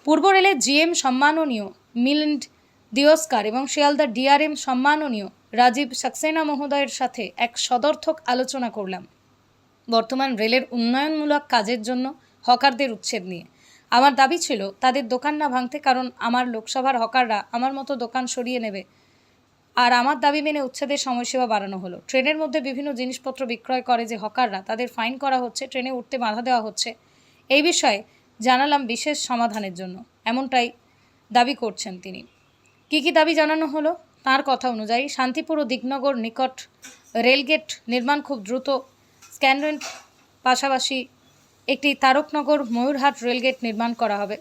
পূর্ব রেলের জিএম সম্মাননীয় মিলিন্দ দিওস্কার এবং শিয়ালদা ডিআরএম সম্মাননীয় রাজীব সাক্সেনা মহোদয়ের সাথে এক সদর্থক আলোচনা করলাম বর্তমান রেলের উন্নয়নমূলক কাজের জন্য হকারদের উচ্ছেদ নিয়ে। আমার দাবি ছিল তাদের দোকান না ভাঙতে, কারণ আমার লোকসভার হকাররা আমার মতো দোকান সরিয়ে নেবে। আর আমার দাবি মেনে উচ্ছেদের সময়সীমা বাড়ানো হলো। ট্রেনের মধ্যে বিভিন্ন জিনিসপত্র বিক্রয় করে যে হকাররা, তাদের ফাইন করা হচ্ছে, ট্রেনে উঠতে বাধা দেওয়া হচ্ছে। এই বিষয়ে জানালাম বিশেষ সমাধানের জন্য, এমনটাই দাবি করছেন তিনি। কী দাবি জানানো হলো? তার কথা অনুযায়ী শান্তিপুর ও দিগনগর নিকট রেলগেট নির্মাণ খুব দ্রুত, স্ক্যানরেন্ট পাশাপাশি একটি তারকনগর ময়ূরহাট রেলগেট নির্মাণ করা হবে।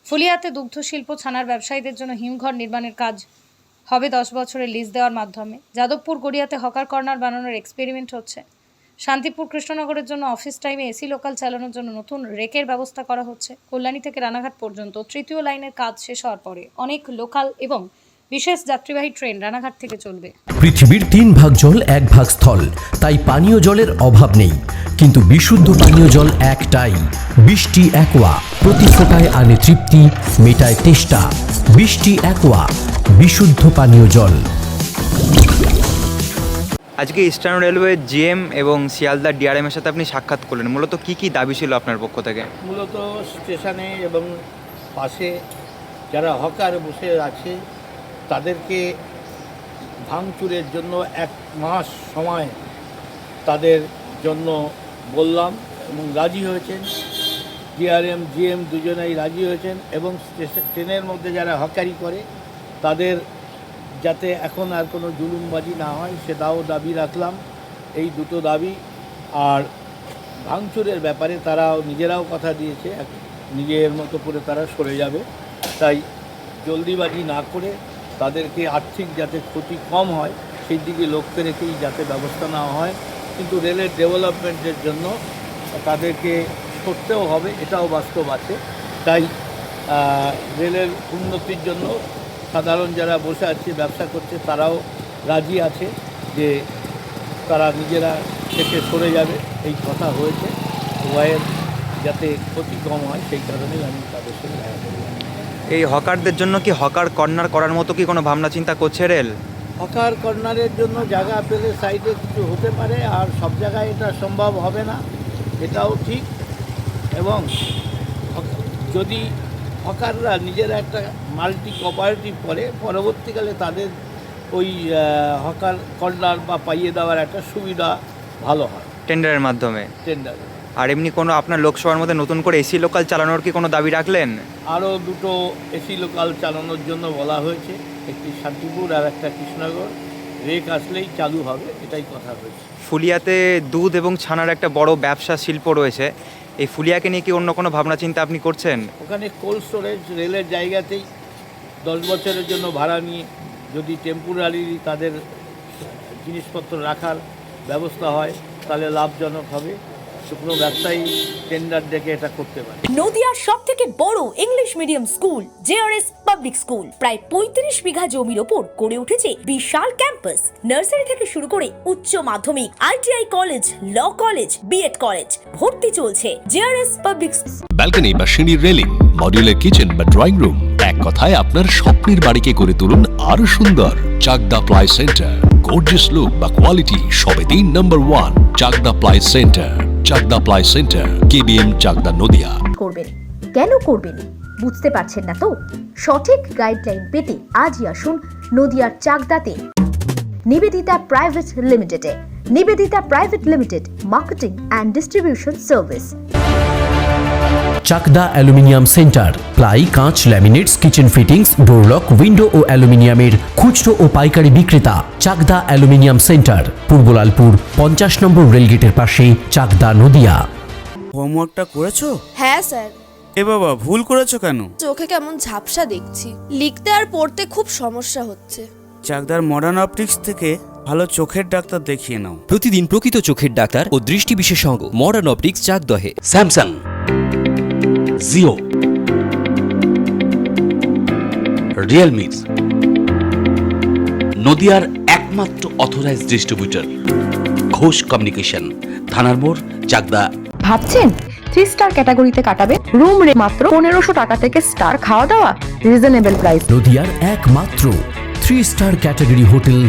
ফুলিয়াতে দুগ্ধশিল্প ছানার ব্যবসায়ীদের জন্য হিমঘর নির্মাণের কাজ হবে 10 বছরের লিজ দেওয়ার মাধ্যমে। যাদবপুর গড়িয়াতে হকার কর্নার বানানোর এক্সপেরিমেন্ট হচ্ছে। শান্তিপুর কৃষ্ণনগরের জন্য অফিস টাইমে এসি লোকাল চালানোর জন্য নতুন রেকের ব্যবস্থা করা হচ্ছে। কল্যাণী থেকে রানাঘাট পর্যন্ত তৃতীয় লাইনের কাজ শেষ হওয়ার পরে অনেক লোকাল এবং বিশেষ যাত্রীবাহী ট্রেন রানাঘাট থেকে চলবে। পৃথিবীর 3 ভাগ জল 1 ভাগ স্থল, তাই পানীয় জলের অভাব নেই। কিন্তু বিশুদ্ধ পানীয় জল একটাই, বৃষ্টি অ্যাকোয়া। প্রতি ফোঁটায় আনে তৃপ্তি, মেটায় তেষ্টা। বৃষ্টি অ্যাকোয়া, বিশুদ্ধ পানীয় জল। আজকে ইস্টার্ন রেলওয়ে জিএম এবং শিয়ালদা ডিআরএম এর সাথে আপনি সাক্ষাৎ করলেন, মূলত কি দাবি ছিল আপনার পক্ষ থেকে? মূলত স্টেশনে এবং পাশে যারা হকার বসে আছে তাদেরকে ভাঙচুরের জন্য 1 মাস সময় তাদের জন্য বললাম এবং রাজি হয়েছেন। ডিআরএম জিএম দুজনেই রাজি হয়েছেন এবং ট্রেনের মধ্যে যারা হকারি করে তাদের যাতে এখন আর কোনো জুলুমবাজি না হয় সেটাও দাবি রাখলাম। এই দুটো দাবি। আর ভাঙচুরের ব্যাপারে তারাও নিজেরাও কথা দিয়েছে নিজের মতো করে তারা সরে যাবে। তাই জলদিবাজি না করে তাদেরকে আর্থিক যাতে ক্ষতি কম হয় সেই দিকে লক্ষ্য রেখেই যাতে ব্যবস্থা নেওয়া হয়। কিন্তু রেলের ডেভেলপমেন্টের জন্য তাদেরকে করতেও হবে, এটাও বাস্তব আছে। তাই রেলের উন্নতির জন্য সাধারণ যারা বসে আছে ব্যবসা করছে তারাও রাজি আছে যে তারা নিজেরা থেকে সরে যাবে। এই কথা হয়েছে, উভয়ের যাতে ক্ষতি কম হয় সেই কারণেই আমি তাদের সঙ্গে দেখা করব। এই হকারদের জন্য কি হকার কর্নার করার মতো কি কোনো ভাবনা চিন্তা করছে রেল? হকার কর্নারের জন্য জায়গা পেলে সাইডে কিছু হতে পারে, আর সব জায়গায় এটা সম্ভব হবে না, এটাও ঠিক। এবং যদি হকাররা নিজেরা একটা মাল্টি কোঅপারেটিভ করে পরবর্তীকালে তাদের ওই হকার কর্নার বা পাইয়ে দেওয়ার একটা সুবিধা ভালো হয় টেন্ডারের মাধ্যমে। টেন্ডার। আর এমনি কোনো আপনার লোকসভার মধ্যে নতুন করে এসি লোকাল চালানোর কি কোনো দাবি রাখলেন? আরও 2টো এসি লোকাল চালানোর জন্য বলা হয়েছে, একটি শান্তিপুর আর একটা কৃষ্ণনগর। রেক আসলেই চালু হবে, এটাই কথা হয়েছে। ফুলিয়াতে দুধ এবং ছানার একটা বড় ব্যবসা শিল্প রয়েছে, এই ফুলিয়াকে নিয়ে কি অন্য কোনো ভাবনা চিন্তা আপনি করছেন? ওখানে কোল্ড স্টোরেজ রেলের জায়গাতেই 10 বছরের জন্য ভাড়া নিয়ে যদি টেম্পোরারি তাদের জিনিসপত্র রাখার ব্যবস্থা হয় তাহলে লাভজনক হবে। শুকনো ব্যবসায়ী টেন্ডার ডেকে এটা করতে পারে। নদিয়ার সবথেকে বড় English medium school JRS public school প্রায় 35 বিঘা জমির ওপর গড়ে উঠেছে বিশাল ক্যাম্পাস। নার্সারি থেকে শুরু করে উচ্চ মাধ্যমিক, ITI college, law college, BEd college ভর্তি চলছে জেআরএস পাবলিক। ব্যালকনি বা সিঁড়ির রেলিং, মডিউলার কিচেন বা ড্রয়িং রুম, এক কথায় আপনার স্বপ্নের বাড়িকে করে তুলুন আরো সুন্দর। Chakdah ply centre, gorgeous look বা কোয়ালিটি সবে 3 নম্বর 1 Chakdah ply centre. Chakdah ply centre, KBM, Chakdah, Nadia. করবেন কেন করবেন বুঝতে পারছেন না তো? সঠিক গাইডলাইন পেতে আজই আসুন নদিয়ার চাকদাতে নিবেদিতা প্রাইভেট লিমিটেডে। Nivedita private limited, marketing and distribution service. Chakdah aluminium centre, ply, কাঁচ, laminates, kitchen fittings, door lock, window ও অ্যালুমিনিয়ামের খুচরো ও পাইকারি বিক্রেতা। Chakdah aluminium centre, Purbalalpur 50 number রেলগেটের পাশে, চাকদা, নদিয়া। হোমওয়ার্কটা করেছো? হ্যাঁ স্যার। এ বাবা, ভুল করেছো কেন? চোখে কেমন ঝাপসা দেখছি, লিখতে আর পড়তে খুব সমস্যা হচ্ছে। চাকদার মডার্ন অপটিক্স থেকে ভালো চোখের ডাক্তার দেখিয়ে নাও। প্রতিদিন প্রকৃত চোখের ডাক্তার ও দৃষ্টি বিশেষজ্ঞ মডার্ন অপটিক্স চাকদহে। স্যামসাং, জিও, রিয়েলমি, নদিয়ার একমাত্র অথরাইজড ডিস্ট্রিবিউটর ঘোষ কমিউনিকেশন, থানার মোড়, চাকদা। ভাবছেন 3 স্টার ক্যাটাগরিতে কাটাবে। রুম রে মাত্র 1500 টাকা থেকে স্টার, খাওয়া দাওয়া রিজনেবল প্রাইস। নদিয়ার একমাত্র 3 স্টার ক্যাটাগরি হোটেল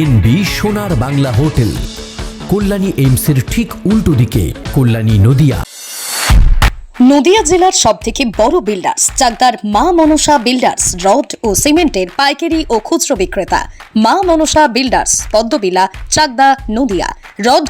এনবি সোনার বাংলা হোটেল, কল্যাণী এইমসের ঠিক উল্টো দিকে, কল্যাণী নদিয়া। নদিয়া জেলার সবথেকে বড় বিল্ডার্স চাকদার মা মনসা বিল্ডার্স, রড ও সিমেন্টের পাইকারি ও খুচরো বিক্রেতা। মা মনসা বিল্ডার্স, পদ্মবিলা, চাকদা, নদিয়া। রড